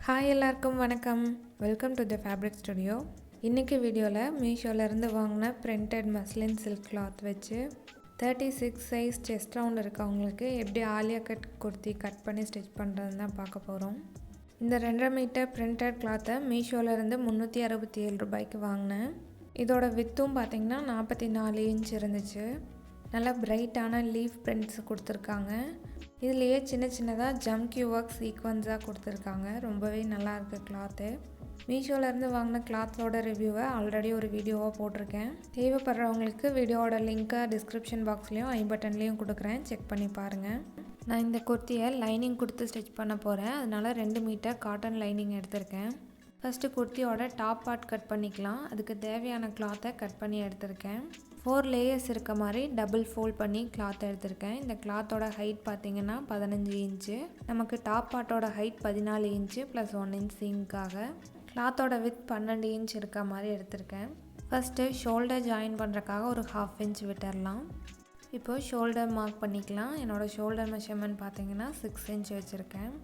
Hi எல்லாருக்கும் வணக்கம். Welcome to the fabric studio. இன்றைக்கி வீடியோவில் மீஷோலேருந்து வாங்கின பிரிண்டட் மஸ்லின் சில்க் கிளாத் வச்சு 36 சைஸ் செஸ்ட் ரவுண்ட் இருக்கவங்களுக்கு எப்படி ஆலியா கட் குர்த்தி கட் பண்ணி ஸ்டிச் பண்ணுறதுன்னு தான் பார்க்க போகிறோம். இந்த 2.5 மீட்டர் பிரிண்டட் கிளாத்தை மீஷோலேருந்து 367 ரூபாய்க்கு வாங்கினேன். இதோட வித்தும் பார்த்திங்கன்னா 44 இன்ச் இருந்துச்சு. நல்லா பிரைட்டான லீஃப் பிரிண்ட்ஸ் கொடுத்துருக்காங்க. இதுலேயே சின்ன சின்னதாக ஜம்கி ஒர்க் சீக்வன்ஸாக கொடுத்துருக்காங்க. ரொம்பவே நல்லாயிருக்கு கிளாத்து. மீஷோலேருந்து வாங்கின கிளாத்தோட ரிவ்யூவை ஆல்ரெடி ஒரு வீடியோவாக போட்டிருக்கேன். தேவைப்படுறவங்களுக்கு வீடியோவோட லிங்க்கை டிஸ்கிரிப்ஷன் பாக்ஸ்லேயும் ஐ பட்டன்லேயும் கொடுக்குறேன், செக் பண்ணி பாருங்கள். நான் இந்த குர்த்தியை லைனிங் கொடுத்து ஸ்டிச் பண்ண போகிறேன். அதனால் 2 மீட்டர் காட்டன் லைனிங் எடுத்திருக்கேன். ஃபஸ்ட்டு குர்த்தியோட டாப் பார்ட் கட் பண்ணிக்கலாம். அதுக்கு தேவையான கிளாத்தை கட் பண்ணி எடுத்திருக்கேன். 4 லேயர்ஸ் இருக்க மாதிரி டபுள் ஃபோல்ட் பண்ணி கிளாத் எடுத்திருக்கேன். இந்த கிளாத்தோட ஹைட் பார்த்திங்கன்னா 15 இன்ச்சு. நமக்கு டாப் பார்ட்டோட ஹைட் 14 இன்ச்சு ப்ளஸ் 1 இன்ச் சீம்காக. கிளாத்தோட வித் 12 இன்ச் இருக்க மாதிரி எடுத்திருக்கேன். ஃபஸ்ட்டு ஷோல்டர் ஜாயின் பண்ணுறக்காக ஒரு 1/2 இன்ச் விட்டுடலாம். இப்போது ஷோல்டர் மார்க் பண்ணிக்கலாம். என்னோடய ஷோல்டர் மெஷர்மெண்ட் பார்த்திங்கன்னா 6 இன்ச் வச்சுருக்கேன்.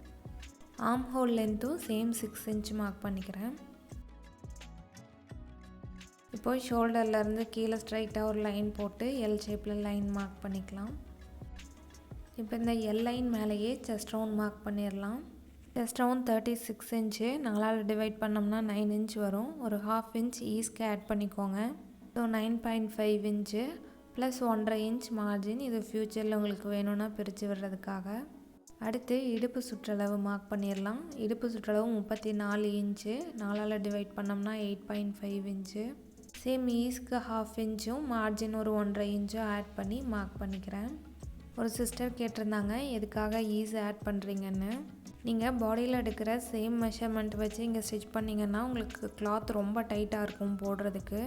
ஆர்ம் ஹோல் லென்த்தும் சேம் 6 இன்ச் மார்க் பண்ணிக்கிறேன். இப்போது ஷோல்டர்லேருந்து கீழே ஸ்ட்ரைட்டாக ஒரு லைன் போட்டு எல் ஷேப்பில் லைன் மார்க் பண்ணிக்கலாம். இப்போ இந்த எல் லைன் மேலேயே செஸ்ட் ரவுண்ட் மார்க் பண்ணிடலாம். Chest round 36 inch. 4ஆல் டிவைட் பண்ணோம்னா 9 இன்ச் வரும். ஒரு 1/2 இன்ச் ஈஸ்க்கு ஆட் பண்ணிக்கோங்க. So 9.5 inch plus 1.5 inch margin. இது ஃப்யூச்சரில் உங்களுக்கு வேணும்னா பிரித்து விடுறதுக்காக. அடுத்து இடுப்பு சுற்றளவு மார்க் பண்ணிடலாம். இடுப்பு சுற்றளவு 34 இன்ச்சு. 4ஆல் டிவைட் பண்ணோம்னா 8.5 இன்ச்சு. சேம் ஈஸ்க்கு 1/2 இன்ச்சும் மார்ஜின் ஒரு 1.5 இன்ச்சும் ஆட் பண்ணி மார்க் பண்ணிக்கிறேன். ஒரு சிஸ்டர் கேட்டிருந்தாங்க எதுக்காக ஈஸ் ஆட் பண்ணுறீங்கன்னு. நீங்கள் பாடியில் எடுக்கிற சேம் மெஷர்மெண்ட் வச்சு இங்கே ஸ்டிச் பண்ணிங்கன்னா உங்களுக்கு கிளாத் ரொம்ப டைட்டாக இருக்கும் போடுறதுக்கு.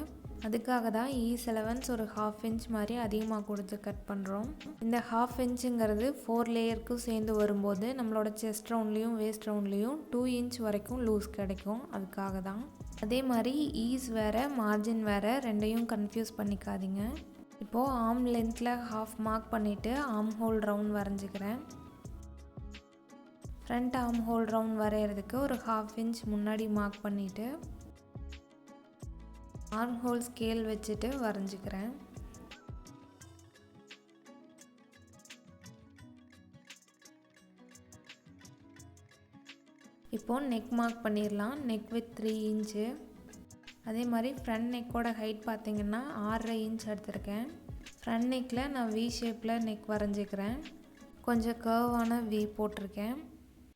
அதுக்காக தான் ஈஸ் அலவன்ஸ் ஒரு 1/2 இன்ச் மாதிரி அதிகமாக கொடுத்து கட் பண்ணுறோம். இந்த 1/2 இன்ச்சுங்கிறது 4 லேயருக்கும் சேர்ந்து வரும்போது நம்மளோட செஸ்ட் ரவுண்ட்லேயும் வேஸ்ட் ரவுண்ட்லேயும் 2 இன்ச் வரைக்கும் லூஸ் கிடைக்கும். அதுக்காக தான். அதே மாதிரி ஈஸ் வேறு மார்ஜின் வேறு, ரெண்டையும் கன்ஃபியூஸ் பண்ணிக்காதீங்க. இப்போது ஆர்ம் லென்த்தில் 1/2 மார்க் பண்ணிவிட்டு ஆர்ம் ஹோல் ரவுண்ட் வரைஞ்சிக்கிறேன். ஃப்ரண்ட் ஆர்ம் ஹோல் ரவுண்ட் வரைகிறதுக்கு ஒரு 1/2 இன்ச் முன்னாடி மார்க் பண்ணிவிட்டு ஆர்ம் ஹோல் ஸ்கேல் வச்சுட்டு வரைஞ்சிக்கிறேன். இப்போது நெக் மார்க் பண்ணிடலாம். Neck with 3 inch. அதே மாதிரி ஃப்ரண்ட் நெக்கோட ஹைட் பார்த்திங்கன்னா 6.5 இன்ச் எடுத்திருக்கேன். ஃப்ரண்ட் நெக்கில் நான் வி ஷேப்பில் நெக் வரைஞ்சிக்கிறேன். கொஞ்சம் கர்வான வி போட்டிருக்கேன்.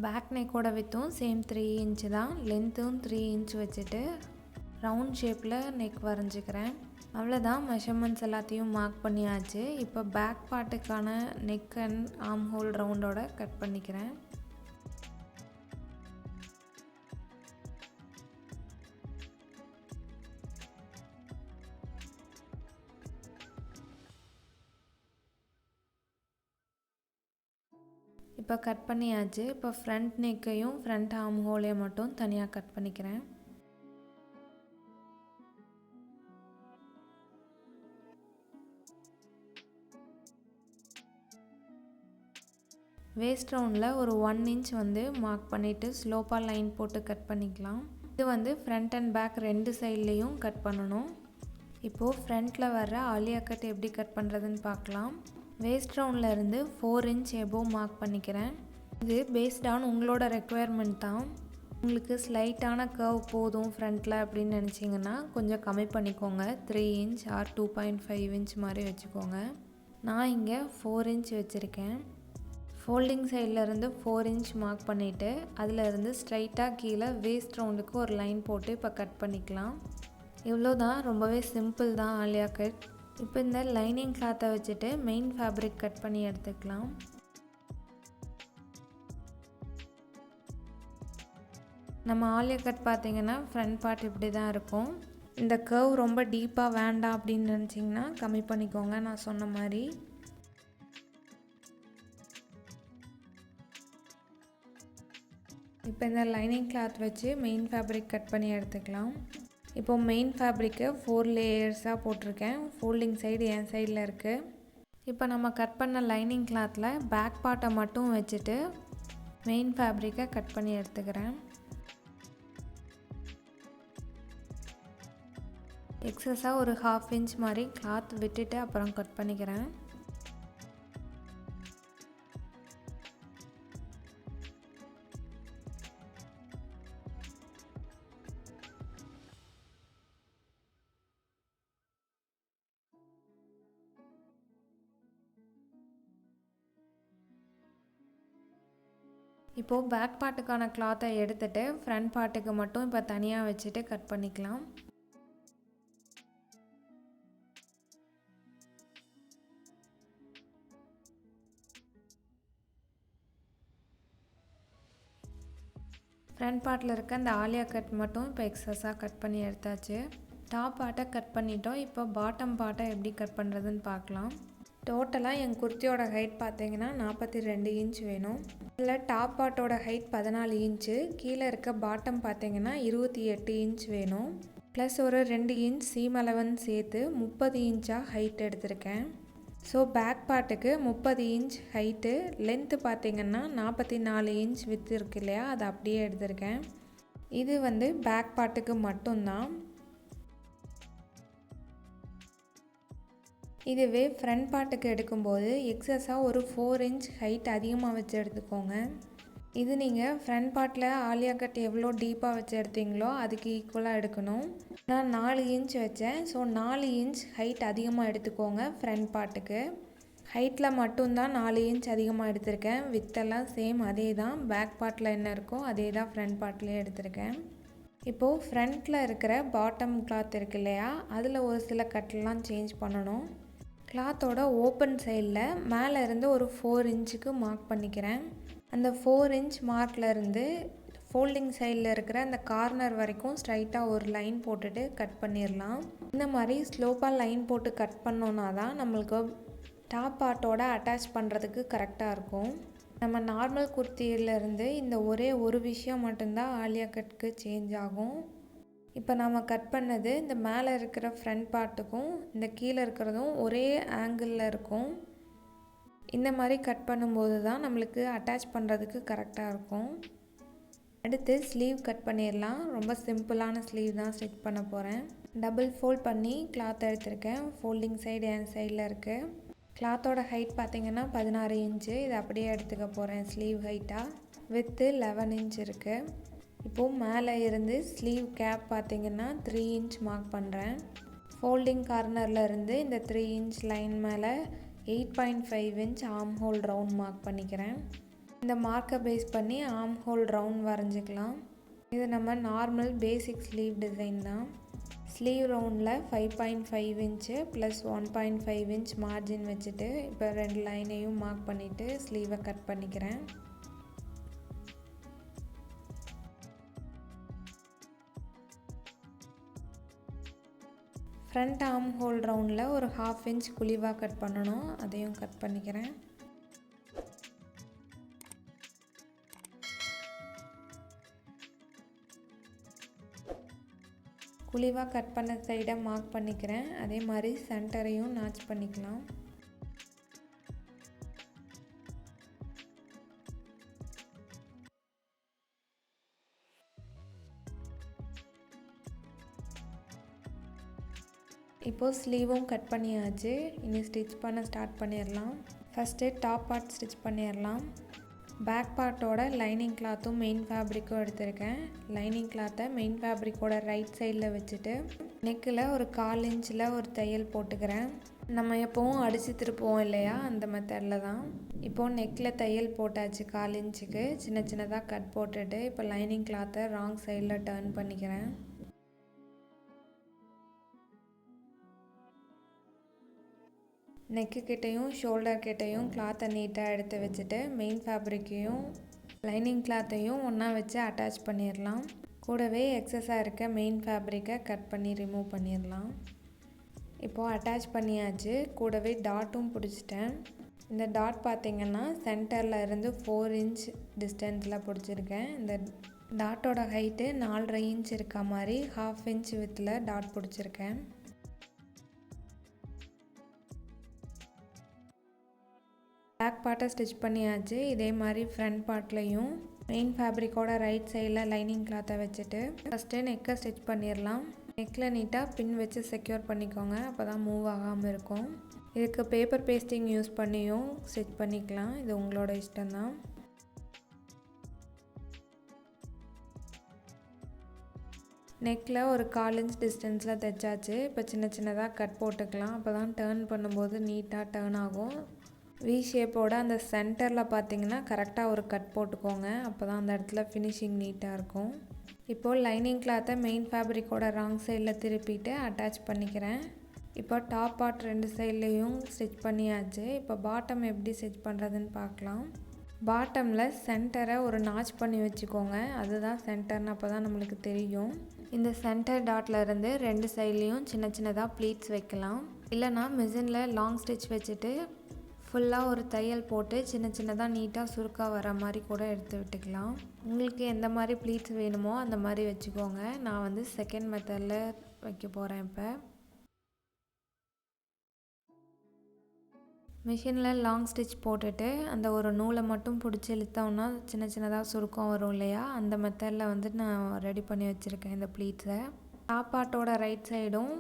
பேக் நெக்கோட வித்தும் சேம் 3 இன்ச்சு தான். லென்த்தும் 3 இன்ச் வச்சுட்டு ரவுண்ட் ஷேப்பில் நெக் வரைஞ்சிக்கிறேன். அவ்வளோதான், மெஷர்மெண்ட்ஸ் எல்லாத்தையும் மார்க் பண்ணியாச்சு. இப்போ பேக் பார்ட்டுக்கான நெக் அண்ட் ஆர்ம் ஹோல் ரவுண்டோட கட் பண்ணிக்கிறேன். இப்போ கட் பண்ணியாச்சு. இப்போ ஃப்ரண்ட் நெக்கையும் ஃப்ரண்ட் ஆர்ம் ஹோலையும் மட்டும் தனியாக கட் பண்ணிக்கிறேன். வேஸ்ட் ரவுண்டில் ஒரு 1 இன்ச் மார்க் பண்ணிவிட்டு ஸ்லோப்பாக லைன் போட்டு கட் பண்ணிக்கலாம். இது ஃப்ரண்ட் அண்ட் பேக் 2 சைட்லேயும் கட் பண்ணணும். இப்போது ஃப்ரண்ட்டில் வர்ற ஆலியா கட் எப்படி கட் பண்ணுறதுன்னு பார்க்கலாம். வேஸ்ட் ரவுண்டில் இருந்து 4 இன்ச் எபோவ் மார்க் பண்ணிக்கிறேன். இது பேஸ்ட் ஆன் உங்களோட ரெக்குயர்மெண்ட் தான். உங்களுக்கு ஸ்லைட்டான கர்வ் போதும் ஃப்ரண்ட்டில் அப்படின்னு நினச்சிங்கன்னா கொஞ்சம் கம்மி பண்ணிக்கோங்க. 3 இன்ச் ஆர் 2.5 இன்ச் மாதிரி வச்சுக்கோங்க. நான் இங்கே 4 இன்ச் வச்சுருக்கேன். ஃபோல்டிங் சைட்லேருந்து 4 இன்ச் மார்க் பண்ணிவிட்டு அதிலிருந்து ஸ்ட்ரைட்டாக கீழே வேஸ்ட் ரவுண்டுக்கு ஒரு லைன் போட்டு இப்போ கட் பண்ணிக்கலாம். இவ்வளோ தான், ரொம்பவே சிம்பிள் தான் ஆலியா கட். இப்போ இந்த லைனிங் கிளாத்தை வச்சுட்டு மெயின் ஃபேப்ரிக் கட் பண்ணி எடுத்துக்கலாம். நம்ம ஆலியா கட் பார்த்திங்கன்னா ஃப்ரண்ட் பார்ட் இப்படி தான் இருக்கும். இந்த கர்வ் ரொம்ப டீப்பாக வேண்டாம் அப்படின்னு நினச்சிங்கன்னா கம்மி பண்ணிக்கோங்க நான் சொன்ன மாதிரி. இப்போ இந்த லைனிங் கிளாத் வச்சு மெயின் ஃபேப்ரிக் கட் பண்ணி எடுத்துக்கலாம். இப்போது மெயின் ஃபேப்ரிக்கை 4 லேயர்ஸாக போட்டிருக்கேன். ஃபோல்டிங் சைடு என் சைடில் இருக்குது. இப்போ நம்ம கட் பண்ண லைனிங் கிளாத்தில் பேக் பார்ட்டை மட்டும் வச்சுட்டு மெயின் ஃபேப்ரிக்கை கட் பண்ணி எடுத்துக்கிறேன். எக்ஸஸாக ஒரு 1/2 இன்ச் மாதிரி கிளாத் விட்டுட்டு அப்புறம் கட் பண்ணிக்கிறேன். இப்போது பேக் பார்ட்டுக்கான கிளாத்தை எடுத்துகிட்டு ஃப்ரண்ட் பார்ட்டுக்கு மட்டும் இப்போ தனியாக வச்சுட்டு கட் பண்ணிக்கலாம். ஃப்ரண்ட் பார்ட்டில் இருக்க அந்த ஆலியா கட் மட்டும் இப்போ எக்ஸஸாக கட் பண்ணி எடுத்தாச்சு. டாப் பார்ட்டை கட் பண்ணிட்டோம். இப்போ பாட்டம் பார்ட்டை எப்படி கட் பண்ணுறதுன்னு பார்க்கலாம். டோட்டலாக என் குர்த்தியோட ஹைட் பார்த்தீங்கன்னா 42 இன்ச் வேணும். இதில் டாப் பார்ட்டோட ஹைட் 14 இன்ச்சு, கீழே இருக்க பாட்டம் பார்த்தீங்கன்னா 28 இன்ச் வேணும். ப்ளஸ் ஒரு 2 இன்ச் சீம் அளவுன்னு சேர்த்து 30 இன்ச்சாக ஹைட் எடுத்திருக்கேன். ஸோ பேக் பார்ட்டுக்கு 30 இன்ச் ஹைட்டு, லென்த்து பார்த்தீங்கன்னா 44 இன்ச் வித் இருக்கு இல்லையா, அதை அப்படியே எடுத்திருக்கேன். இது வந்து பேக் பார்ட்டுக்கு மட்டும்தான். இதுவே ஃப்ரண்ட் பார்ட்டுக்கு எடுக்கும்போது எக்ஸஸாக ஒரு 4 இன்ச் ஹைட் அதிகமாக வச்சு எடுத்துக்கோங்க. இது நீங்கள் ஃப்ரண்ட் பார்ட்டில் ஆலியா கட் எவ்வளோ டீப்பாக வச்சு எடுத்தீங்களோ அதுக்கு ஈக்குவலாக எடுக்கணும். நான் 4 இன்ச் வச்சேன். ஸோ 4 இன்ச் ஹைட் அதிகமாக எடுத்துக்கோங்க. ஃப்ரண்ட் பார்ட்டுக்கு ஹைட்டில் மட்டும்தான் 4 இன்ச் அதிகமாக எடுத்திருக்கேன். வித்தெல்லாம் சேம் அதே தான். பேக் பார்ட்டில் என்ன இருக்கோ அதே தான் ஃப்ரண்ட் பார்ட்லேயே எடுத்திருக்கேன். இப்போது ஃப்ரண்ட்டில் இருக்கிற பாட்டம் கிளாத் இருக்கு இல்லையா, அதில் ஒரு சில கட்டெல்லாம் சேஞ்ச் பண்ணணும். கிளாத்தோட ஓப்பன் சைடில் மேலே இருந்து ஒரு 4 இன்ச்சுக்கு மார்க் பண்ணிக்கிறேன். அந்த 4 இன்ச் மார்க்கில் இருந்து ஃபோல்டிங் சைடில் இருக்கிற அந்த கார்னர் வரைக்கும் ஸ்ட்ரைட்டாக ஒரு லைன் போட்டுட்டு கட் பண்ணிடலாம். இந்த மாதிரி ஸ்லோப்பாக லைன் போட்டு கட் பண்ணோன்னா தான் நம்மளுக்கு டாப் பார்ட்டோட அட்டாச் பண்ணுறதுக்கு கரெக்டாக இருக்கும். நம்ம நார்மல் குர்த்தியிலேருந்து இந்த ஒரே ஒரு விஷயம் மட்டும்தான் ஆலியா கட்க்கு சேஞ்ச் ஆகும். இப்போ நம்ம கட் பண்ணது இந்த மேலே இருக்கிற ஃப்ரண்ட் பார்ட்டுக்கும் இந்த கீழே இருக்கிறதும் ஒரே ஆங்கிளில் இருக்கும். இந்த மாதிரி கட் பண்ணும்போது தான் நம்மளுக்கு அட்டாச் பண்ணுறதுக்கு கரெக்டாக இருக்கும். அடுத்து ஸ்லீவ் கட் பண்ணிடலாம். ரொம்ப சிம்பிளான ஸ்லீவ் தான் ஸ்டிச் பண்ண போகிறேன். டபுள் ஃபோல்ட் பண்ணி கிளாத் எடுத்திருக்கேன். ஃபோல்டிங் சைடு என் சைடில் இருக்குது. கிளாத்தோட ஹைட் பார்த்திங்கன்னா 16 இன்ச்சு. இதை அப்படியே எடுத்துக்க போகிறேன் ஸ்லீவ் ஹைட்டாக. வித்து 11 இன்ச் இருக்குது. இப்போது மேலே இருந்து ஸ்லீவ் கேப் பார்த்திங்கன்னா 3 இன்ச் மார்க் பண்ணுறேன். ஃபோல்டிங் கார்னரில் இருந்து இந்த 3 இன்ச் லைன் மேலே 8.5 inch arm hole round mark பண்ணிக்கிறேன். இந்த மார்க்கை பேஸ் பண்ணி ஆர்ம் ஹோல் ரவுண்ட் வரைஞ்சிக்கலாம். இது நம்ம நார்மல் பேசிக் ஸ்லீவ் டிசைன் தான். ஸ்லீவ் ரவுண்டில் 5.5 இன்ச்சு ப்ளஸ் 1.5 இன்ச் மார்ஜின் வச்சுட்டு இப்போ 2 லைனையும் மார்க் பண்ணிவிட்டு ஸ்லீவை கட் பண்ணிக்கிறேன். ஃப்ரண்ட் ஆர்ம் ஹோல் ரவுண்டில் ஒரு 1/2 இன்ச் குழிவாக கட் பண்ணணும். அதையும் கட் பண்ணிக்கிறேன். குழிவாக கட் பண்ண சைடை மார்க் பண்ணிக்கிறேன். அதே மாதிரி சென்டரையும் நாச் பண்ணிக்கலாம். இப்போது ஸ்லீவும் கட் பண்ணியாச்சு. இனி ஸ்டிச் பண்ண ஸ்டார்ட் பண்ணிடலாம். ஃபஸ்ட்டு டாப் பார்ட் ஸ்டிச் பண்ணிடலாம். பேக் பார்ட்டோட லைனிங் கிளாத்தும் மெயின் ஃபேப்ரிக்கும் எடுத்திருக்கேன். லைனிங் கிளாத்தை மெயின் ஃபேப்ரிக்கோட ரைட் சைடில் வச்சுட்டு நெக்கில் ஒரு 1/4 இன்ச்சில் ஒரு தையல் போட்டுக்கிறேன். நம்ம எப்போவும் அடித்து திருப்புவோம் இல்லையா, அந்த மெத்தடில் தான். இப்போது நெக்கில் தையல் போட்டாச்சு 1/4 இன்ச்சுக்கு. சின்ன சின்னதாக கட் போட்டுட்டு இப்போ லைனிங் கிளாத்தை ராங் சைடில் டர்ன் பண்ணிக்கிறேன். நெக்கு கிட்டையும் ஷோல்டர் கிட்டையும் கிளாத்தை நீட்டாக எடுத்து வச்சுட்டு மெயின் ஃபேப்ரிக்கையும் லைனிங் கிளாத்தையும் ஒன்றா வச்சு அட்டாச் பண்ணிடலாம். கூடவே எக்ஸஸாக இருக்க மெயின் ஃபேப்ரிக்கை கட் பண்ணி ரிமூவ் பண்ணிடலாம். இப்போது அட்டாச் பண்ணியாச்சு. கூடவே டாட்டும் பிடிச்சிட்டேன். இந்த டாட் பார்த்திங்கன்னா சென்டரில் இருந்து 4 இன்ச் டிஸ்டன்ஸில் பிடிச்சிருக்கேன். இந்த டாட்டோட ஹைட்டு 4.5 இன்ச் இருக்க மாதிரி 1/2 இன்ச் வித்தில் டாட் பிடிச்சிருக்கேன். பேக் பார்ட்டை ஸ்டிச் பண்ணியாச்சு. இதே மாதிரி ஃப்ரண்ட் பார்ட்லேயும் மெயின் ஃபேப்ரிக்கோட ரைட் சைடில் லைனிங் கிளாத்தை வச்சுட்டு ஃபஸ்ட்டு நெக்கை ஸ்டிச் பண்ணிடலாம். நெக்கில் நீட்டாக பின் வச்சு செக்யூர் பண்ணிக்கோங்க, அப்போ தான் மூவ் ஆகாமல் இருக்கும். இதுக்கு பேப்பர் பேஸ்டிங் யூஸ் பண்ணியும் ஸ்டிச் பண்ணிக்கலாம், இது உங்களோட இஷ்டம்தான். நெக்கில் ஒரு 1/4 இன்ச் டிஸ்டன்ஸில் தைச்சாச்சு. இப்போ சின்ன சின்னதாக கட் போட்டுக்கலாம், அப்போ தான் டர்ன் பண்ணும்போது நீட்டாக டர்ன் ஆகும். வி ஷேப்போட அந்த சென்டரில் பார்த்தீங்கன்னா கரெக்டாக ஒரு கட் போட்டுக்கோங்க, அப்போ தான் அந்த இடத்துல ஃபினிஷிங் நீட்டாக இருக்கும். இப்போது லைனிங் கிளாத்தை மெயின் ஃபேப்ரிக்கோட ராங் சைடில் திருப்பிட்டு அட்டாச் பண்ணிக்கிறேன். இப்போ டாப் பார்ட் 2 சைட்லேயும் ஸ்டிச் பண்ணியாச்சு. இப்போ பாட்டம் எப்படி ஸ்டிச் பண்ணுறதுன்னு பார்க்கலாம். பாட்டமில் சென்டரை ஒரு நாச் பண்ணி வச்சுக்கோங்க, அதுதான் சென்டர்னு அப்போ தான் நம்மளுக்கு தெரியும். இந்த சென்டர் டாட்லேருந்து 2 சைட்லேயும் சின்ன சின்னதாக ப்ளீட்ஸ் வைக்கலாம். இல்லைனா மிஷினில் லாங் ஸ்டிச் வச்சுட்டு ஃபுல்லாக ஒரு தையல் போட்டு சின்ன சின்னதாக நீட்டாக சுருக்காக வர மாதிரி கூட எடுத்து விட்டுக்கலாம். உங்களுக்கு எந்த மாதிரி ப்ளீட்ஸ் வேணுமோ அந்த மாதிரி வச்சுக்கோங்க. நான் வந்து செகண்ட் மெத்தடில் வைக்க போகிறேன். இப்போ மிஷினில் லாங் ஸ்டிச் போட்டுட்டு அந்த ஒரு நூலை மட்டும் பிடிச்சி இழுத்தோம்னா சின்ன சின்னதாக சுருக்கம் வரும் இல்லையா, அந்த மெத்தடில் வந்து நான் ரெடி பண்ணி வச்சுருக்கேன் இந்த ப்ளீட்ஸை. டாப் பார்ட்டோட ரைட் சைடும்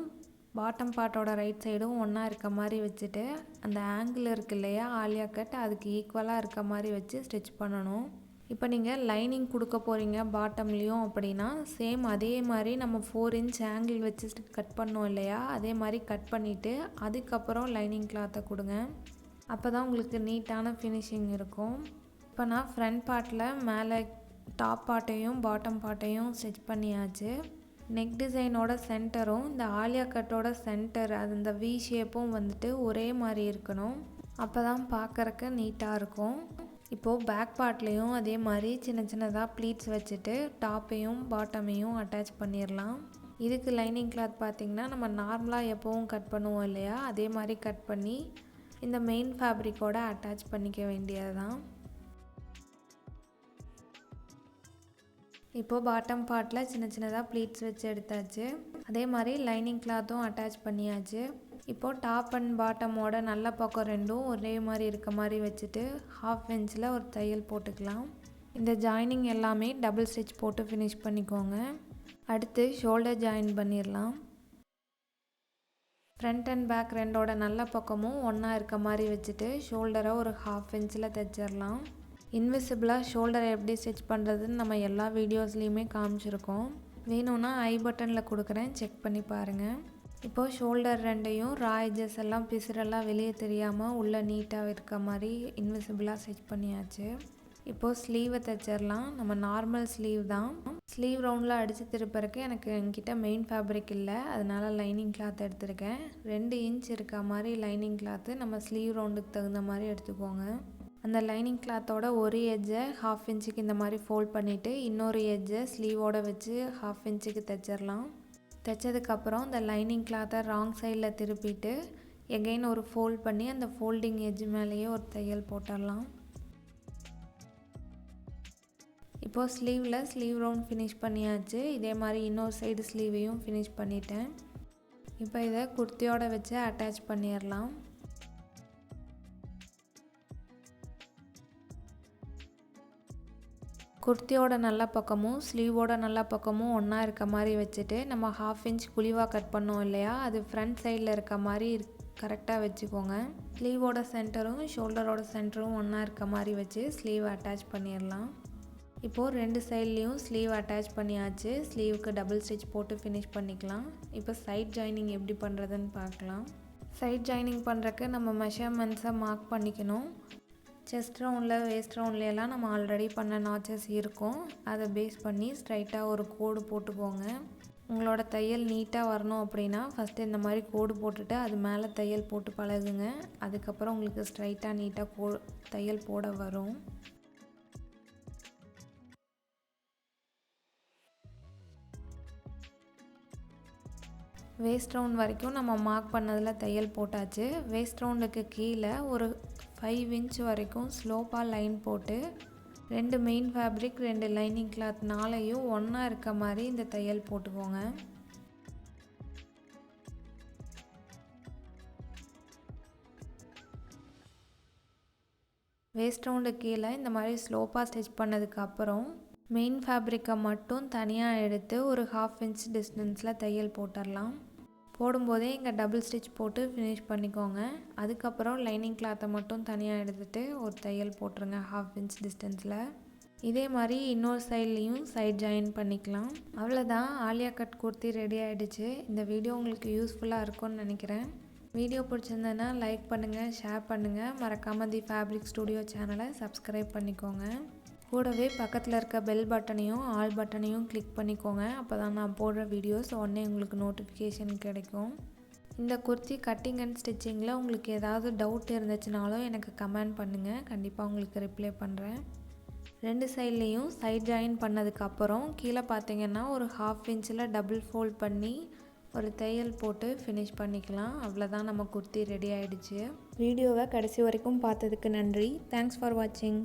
பாட்டம் பார்ட்டோட ரைட் சைடும் ஒன்றா இருக்க மாதிரி வச்சுட்டு அந்த ஆங்கிள் இருக்குது இல்லையா ஆலியா கட், அதுக்கு ஈக்குவலாக இருக்க மாதிரி வச்சு ஸ்டிச் பண்ணணும். இப்போ நீங்கள் லைனிங் கொடுக்க போகிறீங்க பாட்டம்லேயும் அப்படின்னா சேம் அதே மாதிரி நம்ம 4 இன்ச் ஆங்கிள் வச்சு கட் பண்ணோம் இல்லையா, அதே மாதிரி கட் பண்ணிவிட்டு அதுக்கப்புறம் லைனிங் கிளாத்தை கொடுங்க, அப்போ தான் உங்களுக்கு நீட்டான ஃபினிஷிங் இருக்கும். இப்போ நான் ஃப்ரண்ட் பார்ட்டில் மேலே டாப் பார்ட்டையும் பாட்டம் பார்ட்டையும் ஸ்டிச் பண்ணியாச்சு. நெக் டிசைனோட சென்டரும் இந்த ஆலியா கட்டோட சென்டர் அது இந்த வி ஷேப்பும் வந்துட்டு ஒரே மாதிரி இருக்கணும், அப்போ தான் பார்க்குறக்கு நீட்டாக இருக்கும். இப்போது பேக் பார்ட்லேயும் அதே மாதிரி சின்ன சின்னதாக ப்ளீட்ஸ் வச்சுட்டு டாப்பையும் பாட்டமையும் அட்டாச் பண்ணிடலாம். இதுக்கு லைனிங் கிளாத் பார்த்திங்கன்னா நம்ம நார்மலாக எப்போவும் கட் பண்ணுவோம் இல்லையா, அதே மாதிரி கட் பண்ணி இந்த மெயின் ஃபேப்ரிக்கோட அட்டாச் பண்ணிக்க வேண்டியது தான். இப்போது பாட்டம் பார்ட்டில் சின்ன சின்னதாக ப்ளீட்ஸ் வச்சு எடுத்தாச்சு. அதே மாதிரி லைனிங் கிளாத்தும் அட்டாச் பண்ணியாச்சு. இப்போது டாப் அண்ட் பாட்டமோட நல்ல பக்கம் ரெண்டும் ஒரே மாதிரி இருக்க மாதிரி வச்சுட்டு 1/2 இன்ச்சில் ஒரு தையல் போட்டுக்கலாம். இந்த ஜாயினிங் எல்லாமே டபுள் ஸ்டிச் போட்டு ஃபினிஷ் பண்ணிக்கோங்க. அடுத்து ஷோல்டர் ஜாயின் பண்ணிடலாம். ஃப்ரண்ட் அண்ட் பேக் ரெண்டோட நல்ல பக்கமும் ஒன்றா இருக்க மாதிரி வச்சுட்டு ஷோல்டரை ஒரு 1/2 இன்ச்சில் தைச்சிடலாம். இன்விசிபிளாக ஷோல்டரை எப்படி ஸ்டிச் பண்ணுறதுன்னு நம்ம எல்லா வீடியோஸ்லேயுமே காமிச்சிருக்கோம், வேணும்னா ஐ பட்டனில் கொடுக்குறேன், செக் பண்ணி பாருங்கள். இப்போது ஷோல்டர் ரெண்டையும் ரா எட்ஜஸ் எல்லாம் பிசுரெல்லாம் வெளியே தெரியாமல் உள்ளே நீட்டாக இருக்க மாதிரி இன்விசிபிளாக ஸ்டிச் பண்ணியாச்சு. இப்போது ஸ்லீவை தைச்சிடலாம். நம்ம நார்மல் ஸ்லீவ் தான். ஸ்லீவ் ரவுண்டில் அடித்து திருப்பறக்கு எனக்கு என்கிட்ட மெயின் ஃபேப்ரிக் இல்லை, அதனால் லைனிங் கிளாத் எடுத்திருக்கேன். 2 இன்ச் இருக்க மாதிரி லைனிங் கிளாத்து நம்ம ஸ்லீவ் ரவுண்டுக்கு தகுந்த மாதிரி எடுத்துக்கோங்க. அந்த லைனிங் கிளாத்தோட ஒரு எட்ஜை 1/2 இன்ச்சுக்கு இந்த மாதிரி ஃபோல்ட் பண்ணிவிட்டு இன்னொரு எட்ஜை ஸ்லீவோடு வச்சு 1/2 இன்ச்சுக்கு தைச்சிடலாம். தைச்சதுக்கப்புறம் இந்த லைனிங் கிளாத்தை ராங் சைடில் திருப்பிட்டு எகைன் ஒரு ஃபோல்ட் பண்ணி அந்த ஃபோல்டிங் எட்ஜ் மேலேயே ஒரு தையல் போட்டுடலாம். இப்போது ஸ்லீவில் ஸ்லீவ் ரவுண்ட் ஃபினிஷ் பண்ணியாச்சு. இதே மாதிரி இன்னொரு சைடு ஸ்லீவையும் ஃபினிஷ் பண்ணிட்டேன். இப்போ இதை குர்த்தியோட வச்சு அட்டாச் பண்ணிடலாம். குர்த்தியோட நல்ல பக்கமும் ஸ்லீவோட நல்ல பக்கமும் ஒன்றா இருக்க மாதிரி வச்சுட்டு நம்ம 1/2 இன்ச் குழிவாக கட் பண்ணோம் இல்லையா, அது ஃப்ரண்ட் சைடில் இருக்க மாதிரி கரெக்டாக வச்சுக்கோங்க. ஸ்லீவோட சென்டரும் ஷோல்டரோட சென்டரும் ஒன்றா இருக்க மாதிரி வச்சு ஸ்லீவ் அட்டாச் பண்ணிடலாம். இப்போது 2 சைட்லேயும் ஸ்லீவ் அட்டாச் பண்ணியாச்சு. ஸ்லீவுக்கு டபுள் ஸ்டிச் போட்டு ஃபினிஷ் பண்ணிக்கலாம். இப்போ சைட் ஜாயினிங் எப்படி பண்ணுறதுன்னு பார்க்கலாம். சைட் ஜாயினிங் பண்ணுறக்கு நம்ம மெஷர்மெண்ட்ஸை மார்க் பண்ணிக்கணும். செஸ்ட் ரவுண்டில் வேஸ்ட் ரவுண்ட்லையெல்லாம் நம்ம ஆல்ரெடி பண்ண நாச்சஸ் இருக்கும், அதை பேஸ் பண்ணி ஸ்ட்ரைட்டாக ஒரு கோடு போட்டுக்கோங்க. உங்களோட தையல் நீட்டாக வரணும் அப்படின்னா ஃபஸ்ட்டு இந்த மாதிரி கோடு போட்டுட்டு அது மேலே தையல் போட்டு பழகுங்க. அதுக்கப்புறம் உங்களுக்கு ஸ்ட்ரைட்டாக நீட்டாக தையல் போட வரும். வேஸ்ட் ரவுண்ட் வரைக்கும் நம்ம மார்க் பண்ணதில் தையல் போட்டாச்சு. வேஸ்ட் ரவுண்டுக்கு கீழே ஒரு 5 இன்ச் வரைக்கும் ஸ்லோப்பாக லைன் போட்டு 2 மெயின் ஃபேப்ரிக் 2 லைனிங் கிளாத் 4ஐயும் ஒன்றா இருக்க மாதிரி இந்த தையல் போட்டுக்கோங்க. வேஸ்ட் ரவுண்டு கீழே இந்த மாதிரி ஸ்லோப்பாக ஸ்டிச் பண்ணதுக்கப்புறம் மெயின் ஃபேப்ரிக்கை மட்டும் தனியாக எடுத்து ஒரு 1/2 இன்ச் டிஸ்டன்ஸில் தையல் போட்டுடலாம். போடும்போதே இங்கே டபுள் ஸ்டிச் போட்டு ஃபினிஷ் பண்ணிக்கோங்க. அதுக்கப்புறம் லைனிங் கிளாத்தை மட்டும் தனியாக எடுத்துகிட்டு ஒரு தையல் போட்டுருங்க 1/2 இன்ச் டிஸ்டன்ஸில். இதே மாதிரி இன்னொரு சைட்லேயும் சைட் ஜாயின் பண்ணிக்கலாம். அவ்வளோதான், ஆலியா கட் குர்த்தி ரெடி ஆகிடுச்சு. இந்த வீடியோ உங்களுக்கு யூஸ்ஃபுல்லாக இருக்கும்னு நினைக்கிறேன். வீடியோ பிடிச்சிருந்ததுன்னா லைக் பண்ணுங்கள், ஷேர் பண்ணுங்கள். மறக்காமல் தி ஃபேப்ரிக் ஸ்டுடியோ சேனலை சப்ஸ்கிரைப் பண்ணிக்கோங்க. கூடவே பக்கத்தில் இருக்க பெல் பட்டனையும் ஆல் பட்டனையும் கிளிக் பண்ணிக்கோங்க. அப்போ தான் நான் போடுற வீடியோஸ் உடனே உங்களுக்கு நோட்டிஃபிகேஷன் கிடைக்கும். இந்த குர்த்தி கட்டிங் அண்ட் ஸ்டிச்சிங்கில் உங்களுக்கு ஏதாவது டவுட் இருந்துச்சுனாலும் எனக்கு கமெண்ட் பண்ணுங்கள். கண்டிப்பாக உங்களுக்கு ரிப்ளை பண்ணுறேன். 2 சைட்லேயும் சைட் ஜாயின் பண்ணதுக்கப்புறம் கீழே பார்த்தீங்கன்னா ஒரு 1/2 இன்ச்சில் டபுள் ஃபோல்ட் பண்ணி ஒரு தையல் போட்டு ஃபினிஷ் பண்ணிக்கலாம். அவ்வளோதான், நம்ம குர்த்தி ரெடி ஆகிடுச்சு. வீடியோவை கடைசி வரைக்கும் பார்த்ததுக்கு நன்றி. தேங்க்ஸ் ஃபார் வாட்சிங்.